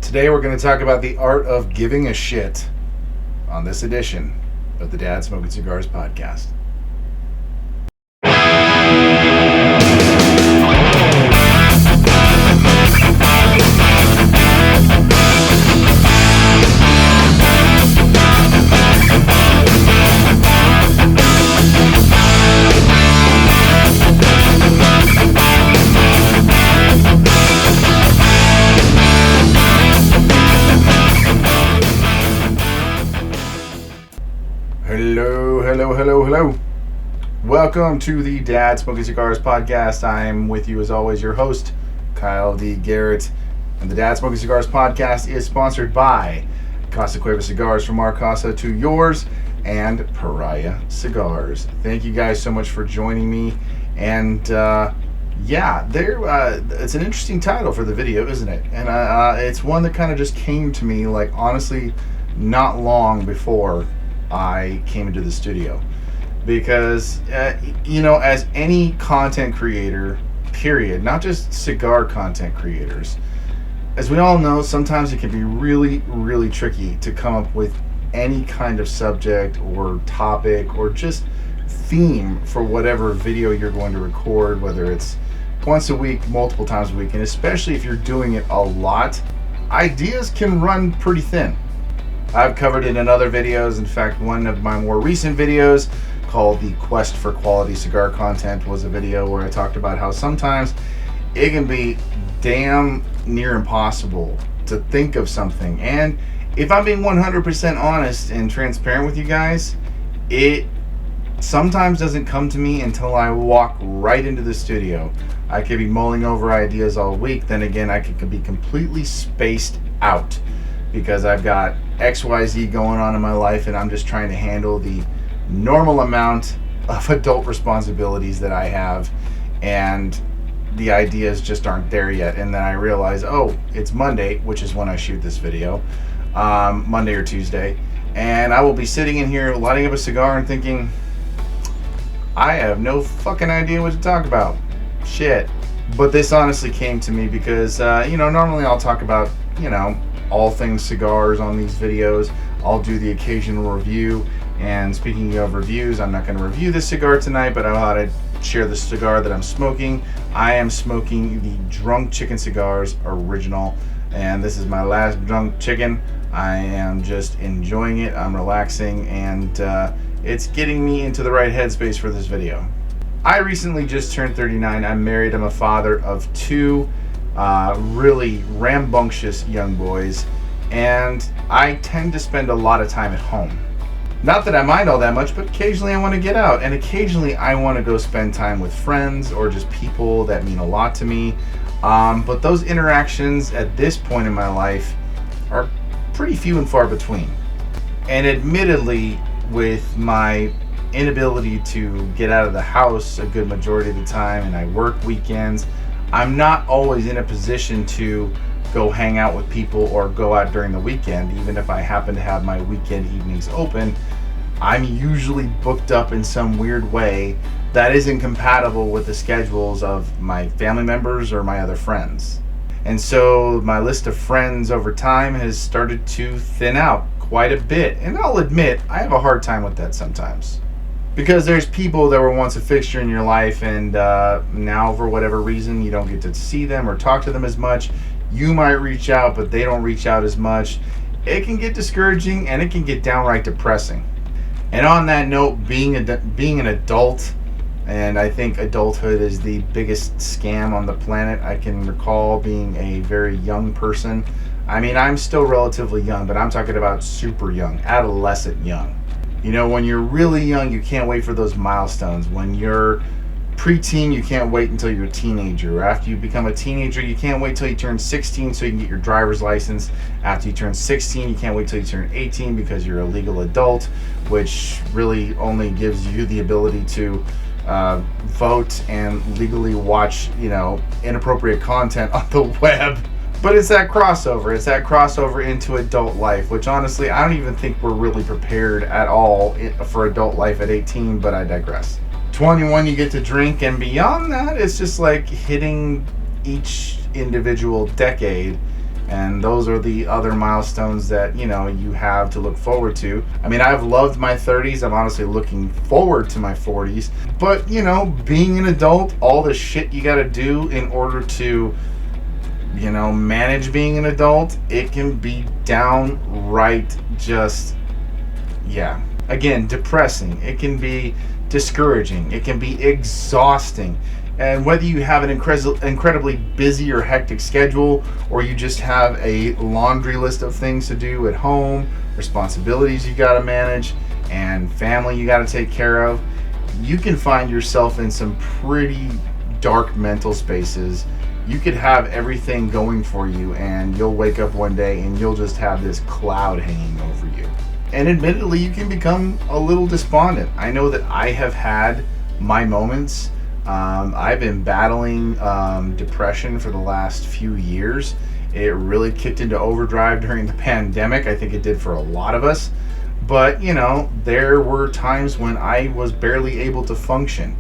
Today we're going to talk about the art of giving a shit on this edition of the Dad Smoking Cigars podcast. Hello. Welcome to the Dad Smoking Cigars podcast. I'm with you as always, your host, Kyle D. Garrett. And the Dad Smoking Cigars podcast is sponsored by Casa Cuevas Cigars, from our Casa to yours, and Pariah Cigars. Thank you guys so much for joining me. And it's an interesting title for the video, isn't it? And it's one that kind of just came to me, like, honestly, not long before I came into the studio. Because, as any content creator, period, not just cigar content creators, as we all know, sometimes it can be really, really tricky to come up with any kind of subject or topic or just theme for whatever video you're going to record, whether it's once a week, multiple times a week, and especially if you're doing it a lot, ideas can run pretty thin. I've covered it in other videos. In fact, one of my more recent videos, called The Quest for Quality Cigar Content, was a video where I talked about how sometimes it can be damn near impossible to think of something. And if I'm being 100% honest and transparent with you guys, it sometimes doesn't come to me until I walk right into the studio. I could be mulling over ideas all week, then again I could be completely spaced out because I've got XYZ going on in my life and I'm just trying to handle the normal amount of adult responsibilities that I have, and the ideas just aren't there yet. And then I realize, oh, it's Monday, which is when I shoot this video, Monday or Tuesday, and I will be sitting in here lighting up a cigar and thinking, I have no fucking idea what to talk about. Shit. But this honestly came to me because, normally I'll talk about, all things cigars on these videos. I'll do the occasional review. And speaking of reviews, I'm not going to review this cigar tonight, but I thought I'd share the cigar that I'm smoking. I am smoking the Drunk Chicken Cigars Original, and this is my last Drunk Chicken. I am just enjoying it. I'm relaxing, and it's getting me into the right headspace for this video. I recently just turned 39. I'm married. I'm a father of two really rambunctious young boys, and I tend to spend a lot of time at home. Not that I mind all that much, but occasionally I want to get out, and occasionally I want to go spend time with friends or just people that mean a lot to me. But those interactions at this point in my life are pretty few and far between. And admittedly, with my inability to get out of the house a good majority of the time, and I work weekends, I'm not always in a position to go hang out with people or go out during the weekend. Even if I happen to have my weekend evenings open, I'm usually booked up in some weird way that isn't compatible with the schedules of my family members or my other friends. And so my list of friends over time has started to thin out quite a bit. And I'll admit, I have a hard time with that sometimes. Because there's people that were once a fixture in your life, and now for whatever reason you don't get to see them or talk to them as much. You might reach out, but they don't reach out as much. It can get discouraging, and it can get downright depressing. And on that note, being an adult, and I think adulthood is the biggest scam on the planet. I can recall being a very young person. I mean, I'm still relatively young, but I'm talking about super young, adolescent young. When you're really young, you can't wait for those milestones. When you're preteen, you can't wait until you're a teenager. After you become a teenager, you can't wait till you turn 16 so you can get your driver's license. After you turn 16, you can't wait till you turn 18 because you're a legal adult, which really only gives you the ability to vote and legally watch, inappropriate content on the web. But it's that crossover. It's that crossover into adult life, which honestly, I don't even think we're really prepared at all for adult life at 18, but I digress. 21, you get to drink, and beyond that, it's just like hitting each individual decade And those are the other milestones that, you know, you have to look forward to. I mean, I've loved my 30s. I'm honestly looking forward to my 40s. But, you know, being an adult, all the shit you got to do in order to, you know, manage being an adult, it can be downright just, yeah. Again, depressing. It can be discouraging. It can be exhausting. And whether you have an incredibly busy or hectic schedule, or you just have a laundry list of things to do at home, responsibilities you got to manage, and family you got to take care of, you can find yourself in some pretty dark mental spaces. You could have everything going for you, and you'll wake up one day and you'll just have this cloud hanging over you. And admittedly, you can become a little despondent. I know that I have had my moments. I've been battling depression for the last few years. It really kicked into overdrive during the pandemic. I think it did for a lot of us. But, you know, there were times when I was barely able to function.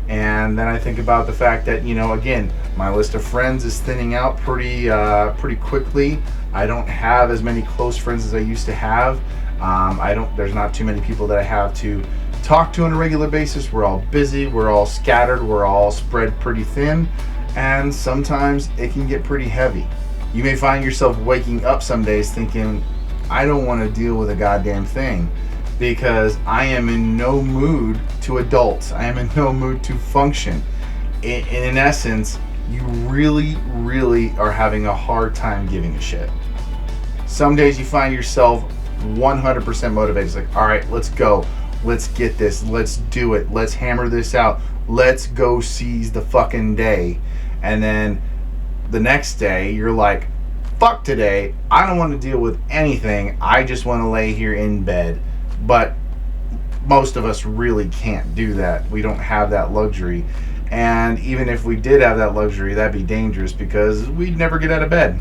And then I think about the fact that, you know, again, my list of friends is thinning out pretty quickly. I don't have as many close friends as I used to have. There's not too many people that I have to talk to on a regular basis. We're all busy, we're all scattered, we're all spread pretty thin, and sometimes it can get pretty heavy. You may find yourself waking up some days thinking, I don't want to deal with a goddamn thing, because I am in no mood to adult. I am in no mood to function. In essence, you really, really are having a hard time giving a shit. Some days you find yourself 100% motivated. It's like, all right, let's go. Let's get this. Let's do it. Let's hammer this out. Let's go seize the fucking day. And then the next day, you're like, fuck today. I don't want to deal with anything. I just want to lay here in bed. But most of us really can't do that. We don't have that luxury. And even if we did have that luxury, that'd be dangerous because we'd never get out of bed.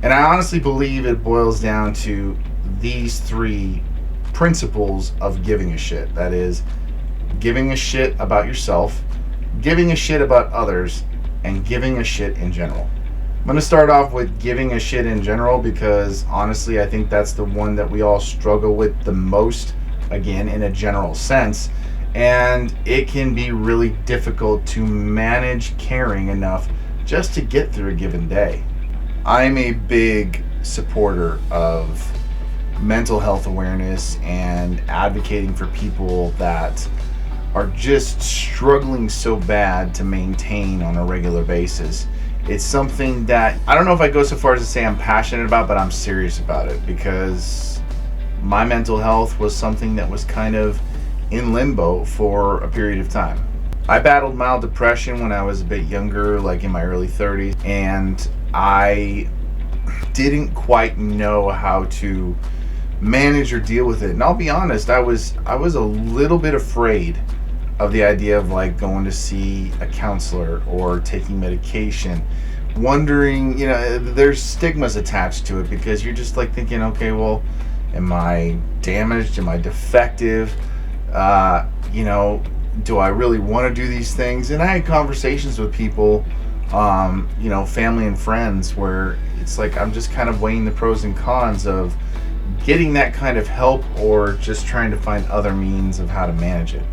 And I honestly believe it boils down to these three principles of giving a shit. That is, giving a shit about yourself, giving a shit about others, and giving a shit in general. I'm going to start off with giving a shit in general because honestly I think that's the one that we all struggle with the most, again, in a general sense. And it can be really difficult to manage caring enough just to get through a given day. I'm a big supporter of mental health awareness and advocating for people that are just struggling so bad to maintain on a regular basis. It's something that I don't know if I go so far as to say I'm passionate about, but I'm serious about it because my mental health was something that was kind of in limbo for a period of time. I battled mild depression when I was a bit younger, like in my early 30s, and I didn't quite know how to manage or deal with it. And I'll be honest, I was a little bit afraid of the idea of like going to see a counselor or taking medication, wondering, you know, there's stigmas attached to it because you're just like thinking, okay, well, am I damaged? Am I defective? You know, do I really want to do these things? And I had conversations with people, you know, family and friends, where it's like I'm just kind of weighing the pros and cons of getting that kind of help or just trying to find other means of how to manage it.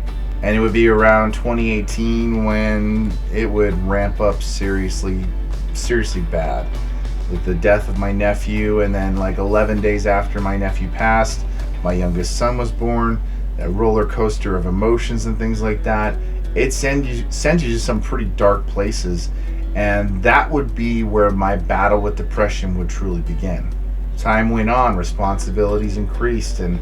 And it would be around 2018 when it would ramp up seriously bad with the death of my nephew. And then like 11 days after my nephew passed, my youngest son was born. That roller coaster of emotions and things like that, it sends you to some pretty dark places. And that would be where my battle with depression would truly begin. Time went on, responsibilities increased, and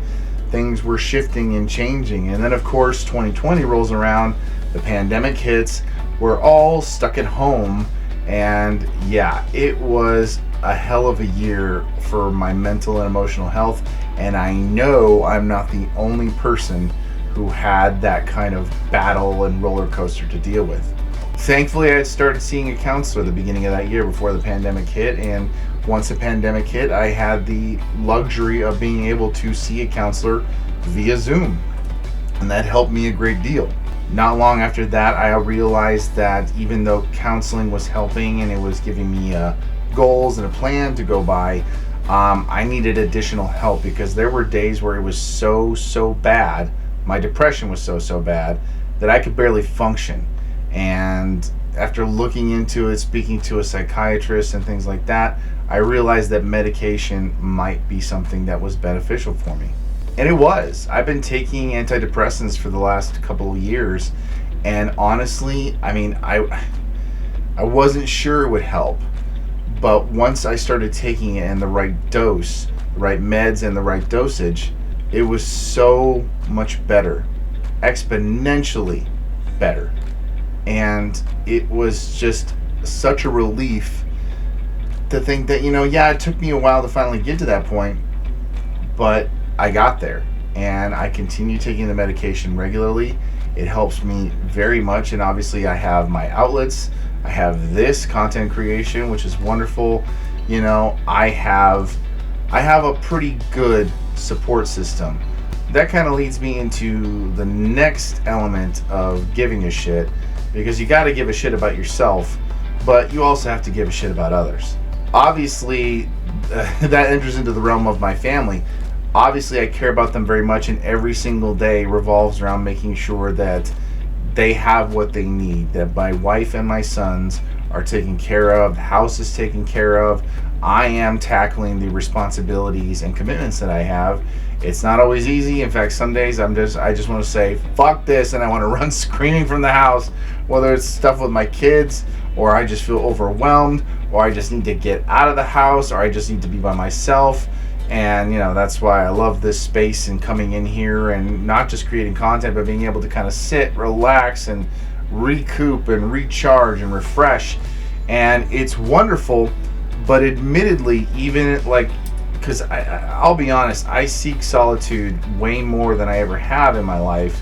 things were shifting and changing. And then of course 2020 rolls around, the pandemic hits, we're all stuck at home, and yeah, it was a hell of a year for my mental and emotional health. And I know I'm not the only person who had that kind of battle and roller coaster to deal with. Thankfully, I had started seeing a counselor at the beginning of that year before the pandemic hit, and once the pandemic hit, I had the luxury of being able to see a counselor via Zoom, and that helped me a great deal. Not long after that, I realized that even though counseling was helping and it was giving me a goals and a plan to go by, I needed additional help because there were days where it was so bad, my depression was so bad that I could barely function. And after looking into it, speaking to a psychiatrist and things like that, I realized that medication might be something that was beneficial for me. And it was. I've been taking antidepressants for the last couple of years, and honestly, I mean, I wasn't sure it would help. But once I started taking it in the right dose, the right meds and the right dosage, it was so much better, exponentially better. And it was just such a relief to think that, you know, yeah, it took me a while to finally get to that point, but I got there, and I continue taking the medication regularly. It helps me very much, and obviously I have my outlets. I have this content creation, which is wonderful. You know, I have a pretty good support system. That kind of leads me into the next element of giving a shit, because you got to give a shit about yourself, but you also have to give a shit about others. Obviously, that enters into the realm of my family. Obviously, I care about them very much, and every single day revolves around making sure that they have what they need, that my wife and my sons are taken care of, the house is taken care of. I am tackling the responsibilities and commitments that I have. It's not always easy. In fact, some days I just want to say, fuck this, and I want to run screaming from the house, whether it's stuff with my kids, or I just feel overwhelmed, or I just need to get out of the house, or I just need to be by myself. And, you know, that's why I love this space and coming in here and not just creating content, but being able to kind of sit, relax, and recoup and recharge and refresh. And it's wonderful, but admittedly, even like, because I'll be honest, I seek solitude way more than I ever have in my life,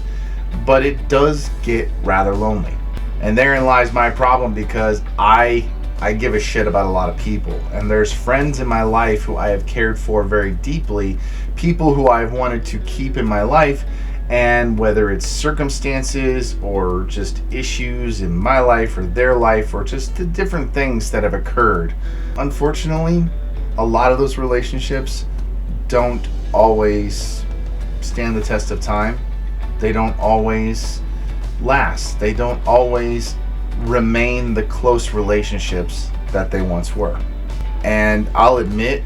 but it does get rather lonely. And therein lies my problem, because I give a shit about a lot of people, and there's friends in my life who I have cared for very deeply, people who I've wanted to keep in my life, and whether it's circumstances or just issues in my life or their life or just the different things that have occurred, unfortunately, a lot of those relationships don't always stand the test of time. They don't always last. They don't always remain the close relationships that they once were. And I'll admit,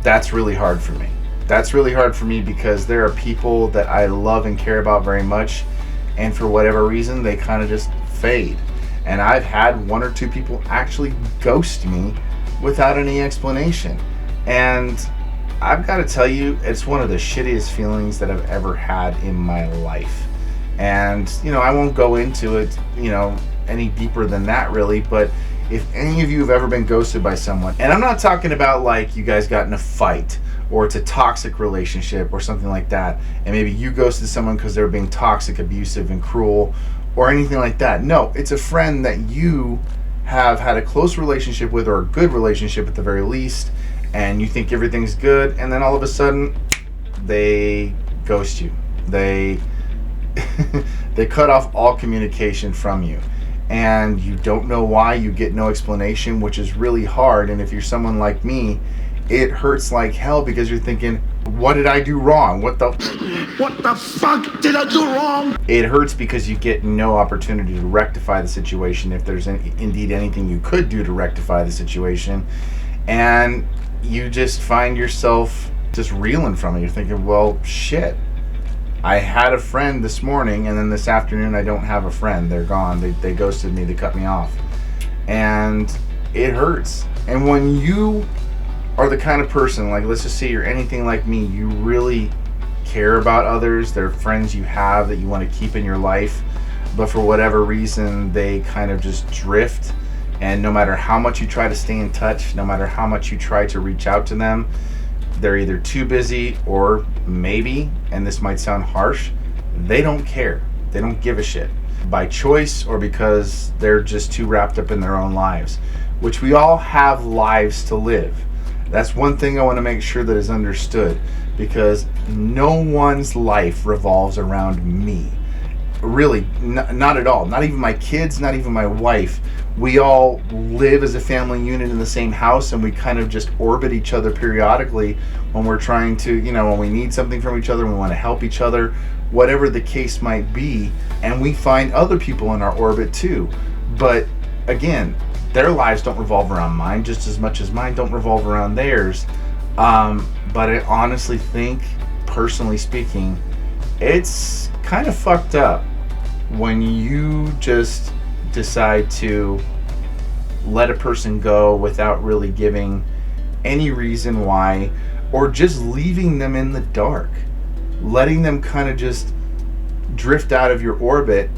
that's really hard for me. That's really hard for me because there are people that I love and care about very much, and for whatever reason, they kind of just fade. And I've had one or two people actually ghost me without any explanation. And I've got to tell you, it's one of the shittiest feelings that I've ever had in my life. And, you know, I won't go into it, you know, any deeper than that really, but if any of you have ever been ghosted by someone, and I'm not talking about like you guys got in a fight or it's a toxic relationship or something like that, and maybe you ghosted someone because they were being toxic, abusive, and cruel, or anything like that. No, it's a friend that you have had a close relationship with, or a good relationship at the very least, and you think everything's good, and then all of a sudden they ghost you. They they cut off all communication from you, and you don't know why. You get no explanation, which is really hard. And if you're someone like me, it hurts like hell, because you're thinking, what did I do wrong? What the fuck did I do wrong? It hurts because you get no opportunity to rectify the situation, if there's indeed anything you could do to rectify the situation. And you just find yourself just reeling from it. You're thinking, well, shit. I had a friend this morning, and then this afternoon I don't have a friend. They're gone. They ghosted me. They cut me off. And it hurts. And when you are the kind of person, like, let's just say you're anything like me, you really care about others. They're friends you have that you want to keep in your life, but for whatever reason, they kind of just drift. And no matter how much you try to stay in touch, no matter how much you try to reach out to them, they're either too busy, or maybe, and this might sound harsh, they don't care. They don't give a shit. By choice, or because they're just too wrapped up in their own lives, which we all have lives to live. That's one thing I want to make sure that is understood, because no one's life revolves around me. Really, not at all. Not even my kids, not even my wife. We all live as a family unit in the same house, and we kind of just orbit each other periodically when we're trying to, when we need something from each other, we want to help each other, whatever the case might be. And we find other people in our orbit too. But again, their lives don't revolve around mine just as much as mine don't revolve around theirs. But I honestly think, personally speaking, it's kind of fucked up when you just decide to let a person go without really giving any reason why, or just leaving them in the dark, letting them kind of just drift out of your orbit,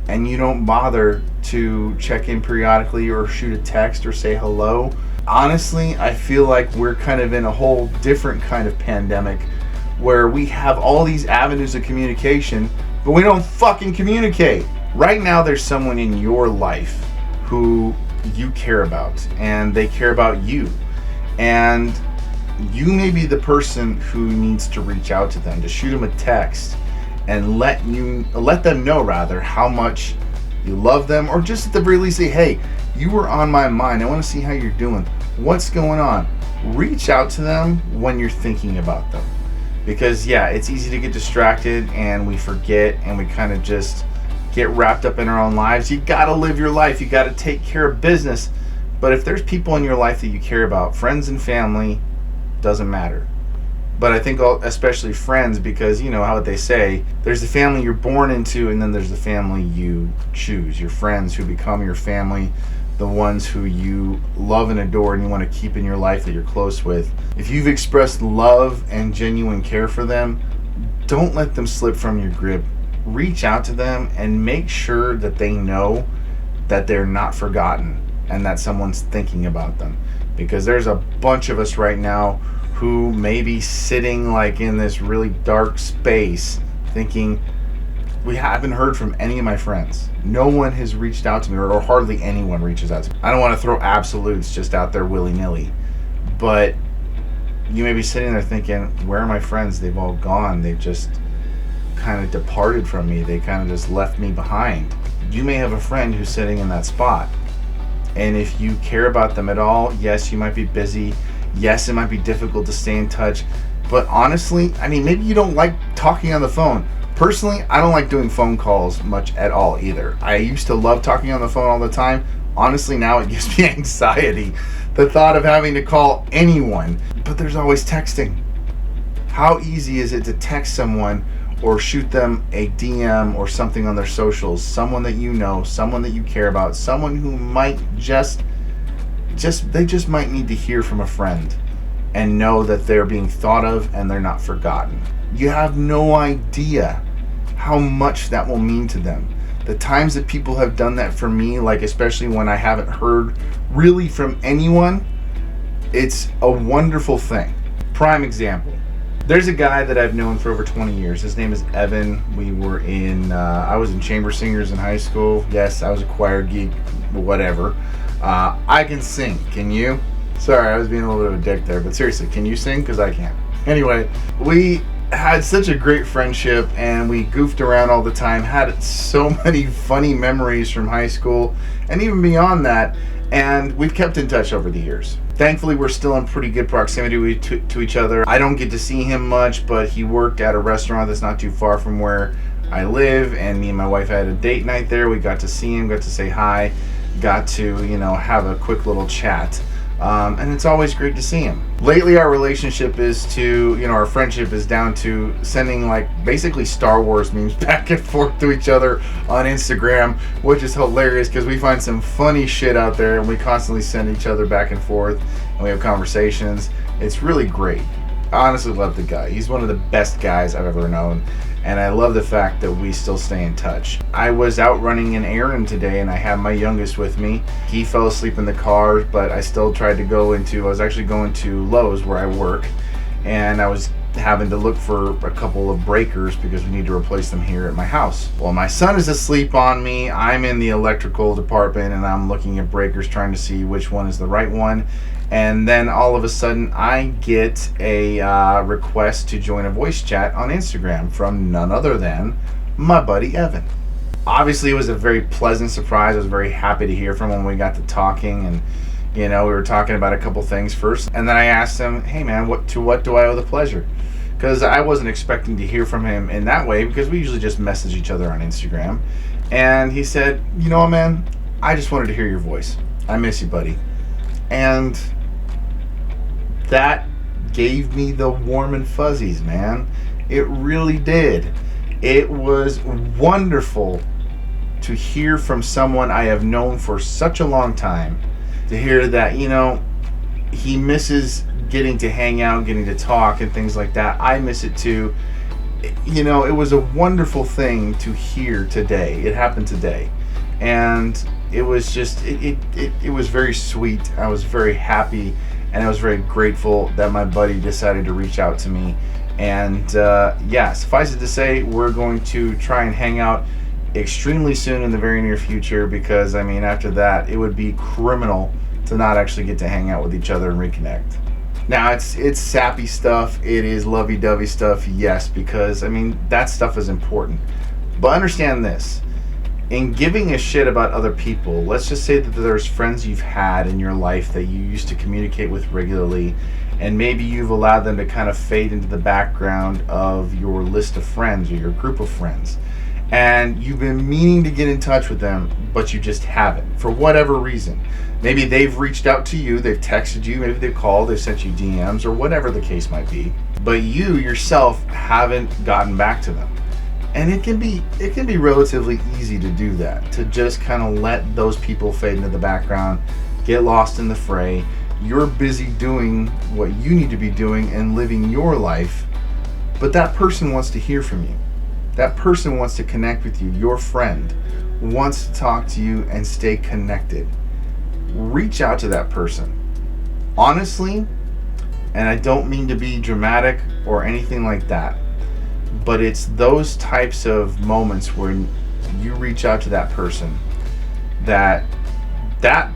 and you don't bother to check in periodically or shoot a text or say hello. Honestly, I feel like we're kind of in a whole different kind of pandemic where we have all these avenues of communication, but we don't fucking communicate. Right now, there's someone in your life who you care about, and they care about you. And you may be the person who needs to reach out to them, to shoot them a text and let them know rather how much you love them, or just at the very least say, hey, you were on my mind. I want to see how you're doing. What's going on? Reach out to them when you're thinking about them. Because yeah, it's easy to get distracted and we forget and we kind of just get wrapped up in our own lives. You gotta live your life. You gotta take care of business. But if there's people in your life that you care about, friends and family, doesn't matter. But I think especially friends, because you know how they say, there's the family you're born into, and then there's the family you choose. Your friends who become your family, the ones who you love and adore and you want to keep in your life that you're close with. If you've expressed love and genuine care for them, don't let them slip from your grip. Reach out to them and make sure that they know that they're not forgotten and that someone's thinking about them. Because there's a bunch of us right now who may be sitting like in this really dark space thinking, we haven't heard from any of my friends. No one has reached out to me, or hardly anyone reaches out to me. I don't want to throw absolutes just out there willy-nilly, but you may be sitting there thinking, where are my friends? They've all gone. They've just kind of departed from me. They kind of just left me behind. You may have a friend who's sitting in that spot. And if you care about them at all, yes, you might be busy. Yes, it might be difficult to stay in touch. But honestly, I mean, maybe you don't like talking on the phone. Personally, I don't like doing phone calls much at all either. I used to love talking on the phone all the time. Honestly, now it gives me anxiety, the thought of having to call anyone. But there's always texting. How easy is it to text someone or shoot them a DM or something on their socials? Someone that you know, someone that you care about, someone who might they just might need to hear from a friend and know that they're being thought of and they're not forgotten. You have no idea how much that will mean to them. The times that people have done that for me, like especially when I haven't heard really from anyone, it's a wonderful thing. Prime example. There's a guy that I've known for over 20 years. His name is Evan. We were I was in chamber singers in high school. Yes, I was a choir geek, whatever. I can sing. Can you? Sorry, I was being a little bit of a dick there, but seriously, can you sing? Because I can't. Anyway, we had such a great friendship and we goofed around all the time, had so many funny memories from high school and even beyond that, and we've kept in touch over the years. Thankfully, we're still in pretty good proximity to each other. I don't get to see him much, but he worked at a restaurant that's not too far from where I live, and me and my wife had a date night there. We got to see him, got to say hi, got to, have a quick little chat. And it's always great to see him. Lately, our relationship our friendship is down to sending basically Star Wars memes back and forth to each other on Instagram, which is hilarious because we find some funny shit out there and we constantly send each other back and forth and we have conversations. It's really great. I honestly love the guy. He's one of the best guys I've ever known. And I love the fact that we still stay in touch. I was out running an errand today and I had my youngest with me. He fell asleep in the car, but I still tried to I was actually going to Lowe's where I work, and I was having to look for a couple of breakers because we need to replace them here at my house. Well, my son is asleep on me. I'm in the electrical department and I'm looking at breakers trying to see which one is the right one. And then all of a sudden I get a request to join a voice chat on Instagram from none other than my buddy Evan. obviously it was a very pleasant surprise. I was very happy to hear from him when we got to talking, and we were talking about a couple things first, and then I asked him, hey man, what do I owe the pleasure? Because I wasn't expecting to hear from him in that way, because we usually just message each other on Instagram. And he said, you know what, man, I just wanted to hear your voice. I miss you, buddy. And that gave me the warm and fuzzies, man. It really did. It was wonderful to hear from someone I have known for such a long time, to hear that, he misses getting to hang out, getting to talk and things like that. I miss it too. It was a wonderful thing to hear today. It happened today. And it was just, it was very sweet. I was very happy, and I was very grateful that my buddy decided to reach out to me. And suffice it to say, we're going to try and hang out extremely soon in the very near future, because after that it would be criminal to not actually get to hang out with each other and reconnect. Now it's sappy stuff, it is lovey-dovey stuff, yes, because that stuff is important. But understand this, in giving a shit about other people, let's just say that there's friends you've had in your life that you used to communicate with regularly, and maybe you've allowed them to kind of fade into the background of your list of friends or your group of friends. And you've been meaning to get in touch with them, but you just haven't, for whatever reason. Maybe they've reached out to you, they've texted you, maybe they've called, they've sent you DMs, or whatever the case might be, but you yourself haven't gotten back to them. And it can be relatively easy to do that, to just kind of let those people fade into the background, get lost in the fray. You're busy doing what you need to be doing and living your life, but that person wants to hear from you. That person wants to connect with you. Your friend wants to talk to you and stay connected. Reach out to that person. Honestly, and I don't mean to be dramatic or anything like that, but it's those types of moments where you reach out to that person, that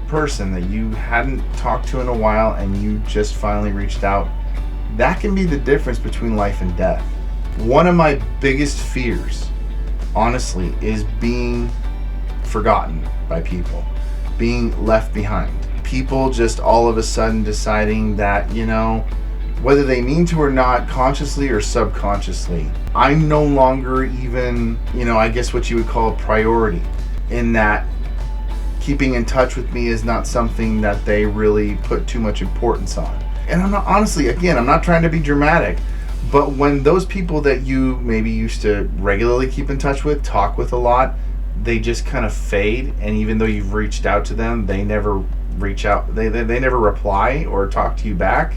person that you hadn't talked to in a while and you just finally reached out, that can be the difference between life and death. One of my biggest fears, honestly, is being forgotten by people, being left behind. People just all of a sudden deciding that, whether they mean to or not, consciously or subconsciously, I'm no longer even, I guess what you would call a priority, in that keeping in touch with me is not something that they really put too much importance on. And I'm not, honestly, again, I'm not trying to be dramatic, but when those people that you maybe used to regularly keep in touch with, talk with a lot, they just kind of fade, and even though you've reached out to them, they never reach out, they never reply or talk to you back.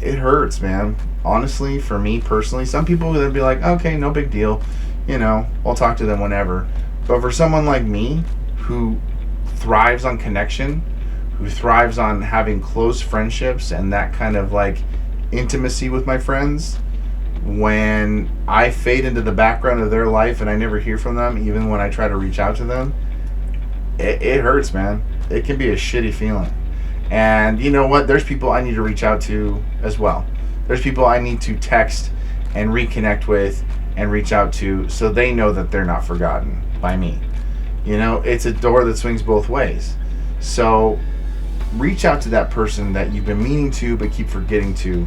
It hurts, man. Honestly, for me personally, some people would be like, okay, no big deal, I'll talk to them whenever. But for someone like me, who thrives on connection, who thrives on having close friendships and that kind of intimacy with my friends, when I fade into the background of their life and I never hear from them, even when I try to reach out to them, it hurts, man. It can be a shitty feeling. And you know what? There's people I need to reach out to as well. There's people I need to text and reconnect with and reach out to, so they know that they're not forgotten by me. It's a door that swings both ways. So reach out to that person that you've been meaning to but keep forgetting to.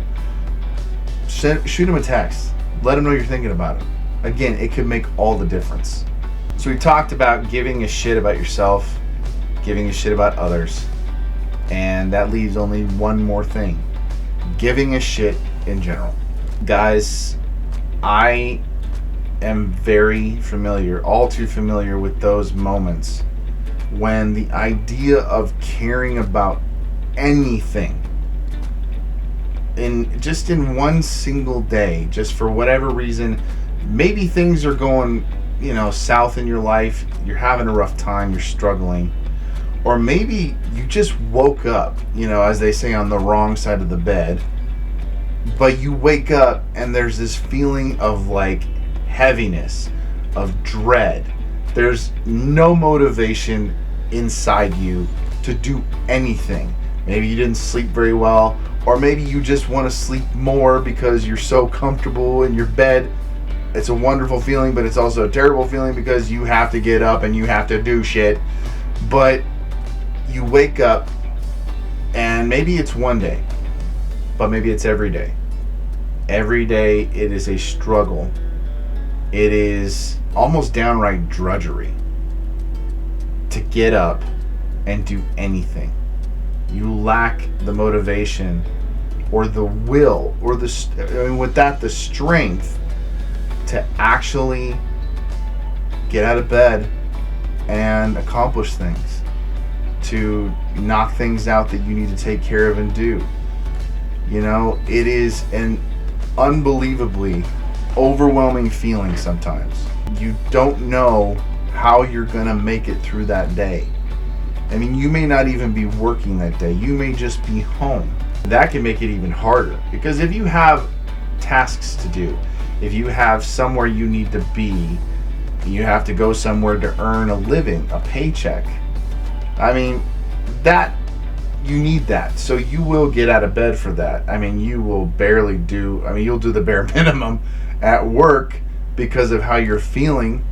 Shoot them a text. Let them know you're thinking about them. Again, it could make all the difference. So we talked about giving a shit about yourself, giving a shit about others, and that leaves only one more thing: giving a shit in general. Guys, I am very familiar, all too familiar with those moments when the idea of caring about anything in one single day, just for whatever reason, maybe things are going south in your life, you're having a rough time, you're struggling, or maybe you just woke up, as they say, on the wrong side of the bed, but you wake up and there's this feeling of heaviness, of dread. There's no motivation inside you to do anything. Maybe you didn't sleep very well, or maybe you just want to sleep more because you're so comfortable in your bed. It's a wonderful feeling, but it's also a terrible feeling because you have to get up and you have to do shit. But you wake up, and maybe it's one day, but maybe it's every day. Every day it is a struggle. It is almost downright drudgery to get up and do anything. You lack the motivation or the will or the strength to actually get out of bed and accomplish things, to knock things out that you need to take care of and do. You know, it is an unbelievably overwhelming feeling sometimes. You don't know how you're gonna make it through that day. I mean, you may not even be working that day. You may just be home. That can make it even harder, because if you have tasks to do, if you have somewhere you need to be, you have to go somewhere to earn a living, a paycheck. I mean, that, you need that. So you will get out of bed for that. I mean, you will barely do, I mean, you'll do the bare minimum at work because of how you're feeling,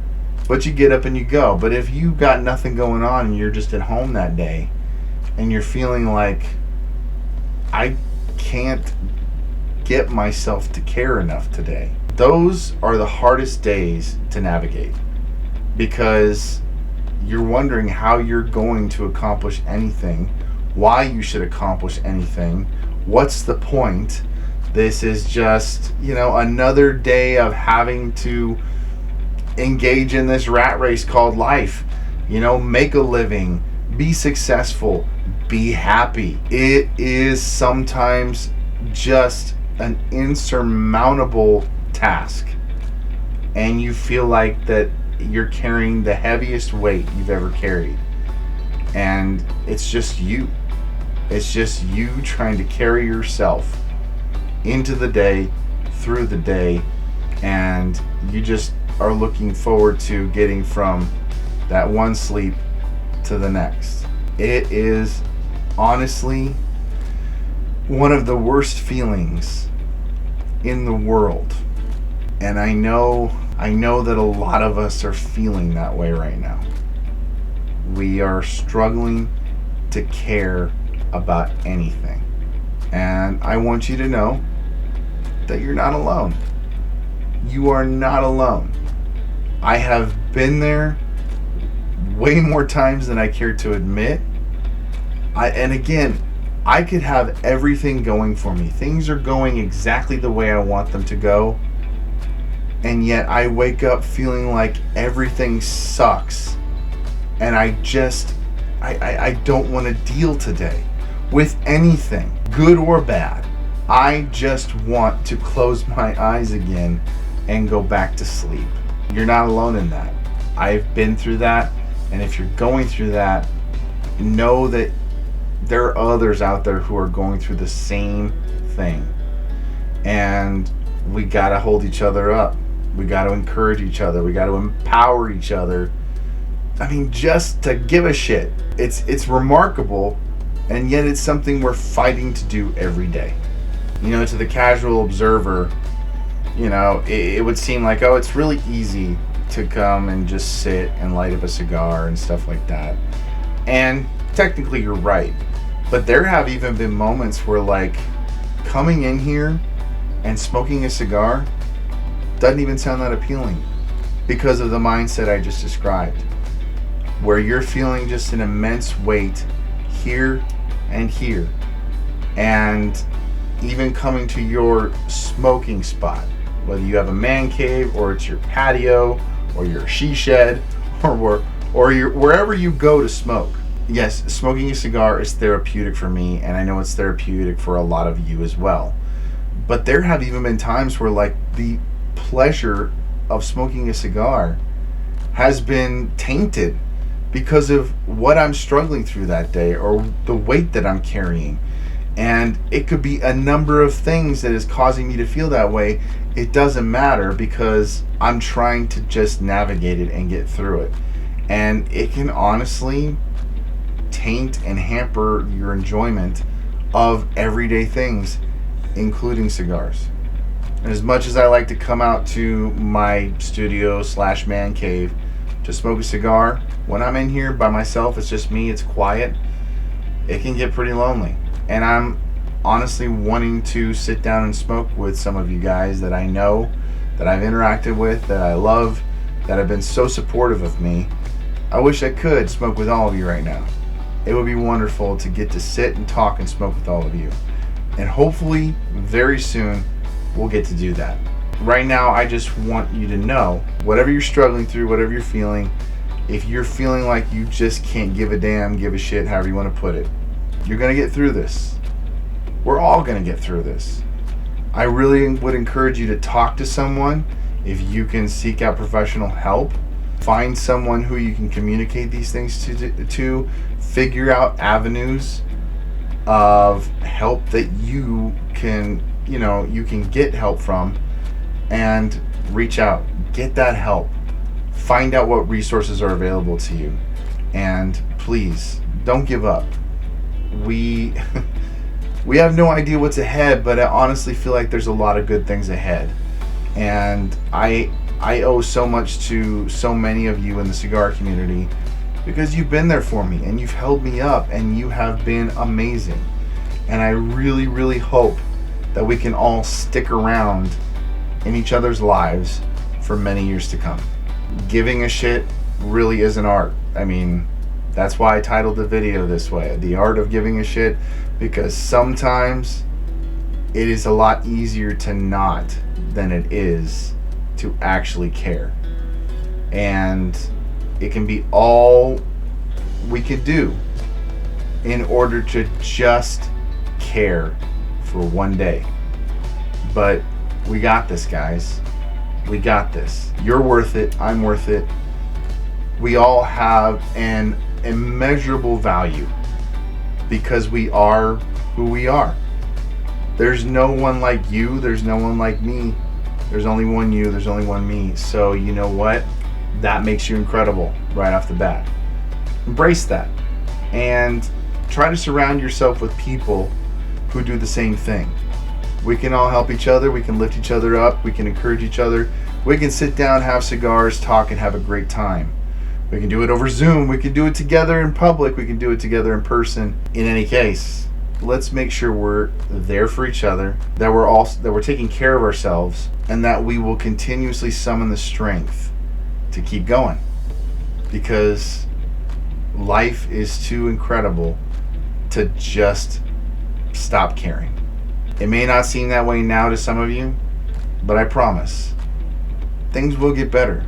but you get up and you go. But if you got nothing going on and you're just at home that day and you're feeling like, I can't get myself to care enough today, those are the hardest days to navigate, because you're wondering how you're going to accomplish anything, why you should accomplish anything, what's the point. This is just, you know, another day of having to engage in this rat race called life. You know, make a living, be successful, be happy. It is sometimes just an insurmountable task, and you feel like that you're carrying the heaviest weight you've ever carried, and it's just you trying to carry yourself into the day, through the day, and you just are looking forward to getting from that one sleep to the next. It is honestly one of the worst feelings in the world, and I know that a lot of us are feeling that way right now. We are struggling to care about anything, and I want you to know that you're not alone. You are not alone. I have been there way more times than I care to admit. And again, I could have everything going for me. Things are going exactly the way I want them to go, and yet I wake up feeling like everything sucks, and I don't want to deal today with anything, good or bad. I just want to close my eyes again and go back to sleep. You're not alone in that. I've been through that, and if you're going through that, know that there are others out there who are going through the same thing, and we gotta hold each other up. We gotta encourage each other. We gotta empower each other. I mean, just to give a shit. It's remarkable, and yet it's something we're fighting to do every day. You know, to the casual observer, you know, it would seem like, oh, it's really easy to come and just sit and light up a cigar and stuff like that. And technically you're right. But there have even been moments where, like, coming in here and smoking a cigar doesn't even sound that appealing because of the mindset I just described, where you're feeling just an immense weight here and here. And even coming to your smoking spot, whether you have a man cave or it's your patio or your she shed or your wherever you go to smoke. Yes, smoking a cigar is therapeutic for me, and I know it's therapeutic for a lot of you as well. But there have even been times where, like, the pleasure of smoking a cigar has been tainted because of what I'm struggling through that day or the weight that I'm carrying. And it could be a number of things that is causing me to feel that way. It doesn't matter, because I'm trying to just navigate it and get through it. And it can honestly taint and hamper your enjoyment of everyday things, including cigars. And as much as I like to come out to my studio / man cave to smoke a cigar, when I'm in here by myself, it's just me, it's quiet, it can get pretty lonely. And I'm honestly wanting to sit down and smoke with some of you guys that I know, that I've interacted with, that I love, that have been so supportive of me. I wish I could smoke with all of you right now. It would be wonderful to get to sit and talk and smoke with all of you. And hopefully, very soon, we'll get to do that. Right now, I just want you to know, whatever you're struggling through, whatever you're feeling, if you're feeling like you just can't give a damn, give a shit, however you want to put it, you're going to get through this. We're all going to get through this. I really would encourage you to talk to someone. If you can seek out professional help, find someone who you can communicate these things to figure out avenues of help that you can get help from, and reach out, get that help, find out what resources are available to you, and please don't give up. We have no idea what's ahead, but I honestly feel like there's a lot of good things ahead, and I owe so much to so many of you in the cigar community, because you've been there for me and you've held me up and you have been amazing. And I really, really hope that we can all stick around in each other's lives for many years to come. Giving a shit really is an art. I mean, that's why I titled the video this way, The Art of Giving a Shit, because sometimes it is a lot easier to not than it is to actually care. And it can be all we can do in order to just care for one day. But we got this, guys. We got this. You're worth it. I'm worth it. We all have an immeasurable value because we are who we are. There's no one like you. There's no one like me. There's only one you. There's only one me. So you know what? That makes you incredible right off the bat. Embrace that and try to surround yourself with people who do the same thing. We can all help each other. We can lift each other up. We can encourage each other. We can sit down, have cigars, talk, and have a great time. We can do it over Zoom. We can do it together in public. We can do it together in person. In any case, let's make sure we're there for each other, that we're taking care of ourselves, and that we will continuously summon the strength to keep going, because life is too incredible to just stop caring. It may not seem that way now to some of you, but I promise things will get better.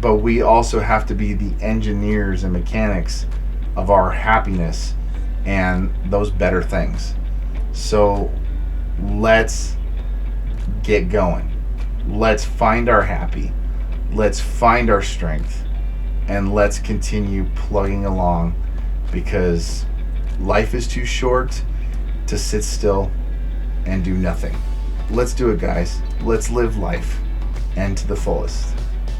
But we also have to be the engineers and mechanics of our happiness and those better things. So let's get going. Let's find our happy. Let's find our strength. And let's continue plugging along, because life is too short to sit still and do nothing. Let's do it, guys. Let's live life, and to the fullest.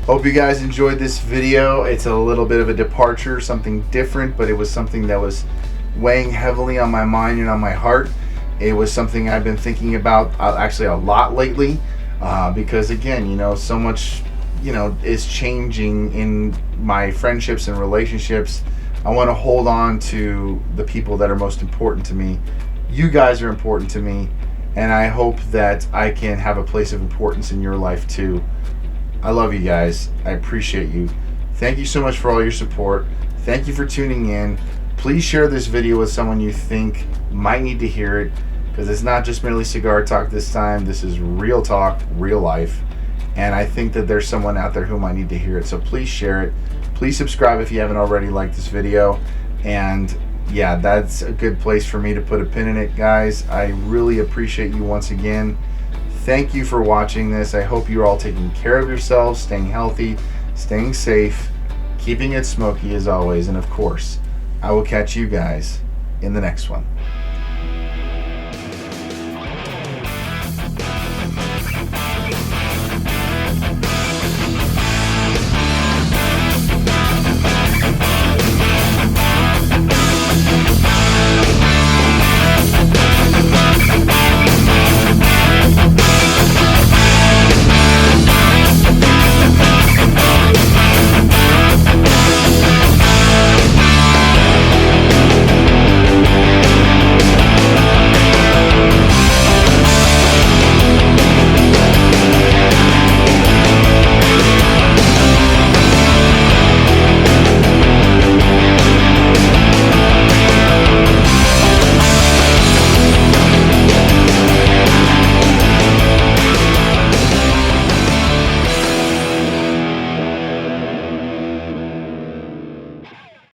Hope you guys enjoyed this video. It's a little bit of a departure, something different, but it was something that was weighing heavily on my mind and on my heart. It was something I've been thinking about actually a lot lately, because again, so much is changing in my friendships and relationships. I want to hold on to the people that are most important to me. You guys are important to me, and I hope that I can have a place of importance in your life too. I love you guys. I appreciate you. Thank you so much for all your support. Thank you for tuning in. Please share this video with someone you think might need to hear it, because it's not just merely cigar talk this time. This is real talk, real life, and I think that there's someone out there who might need to hear it. So please share it. Please subscribe if you haven't already liked this video. And yeah, that's a good place for me to put a pin in it, guys. I really appreciate you once again. Thank you for watching this. I hope you're all taking care of yourselves, staying healthy, staying safe, keeping it smoky as always, and of course, I will catch you guys in the next one.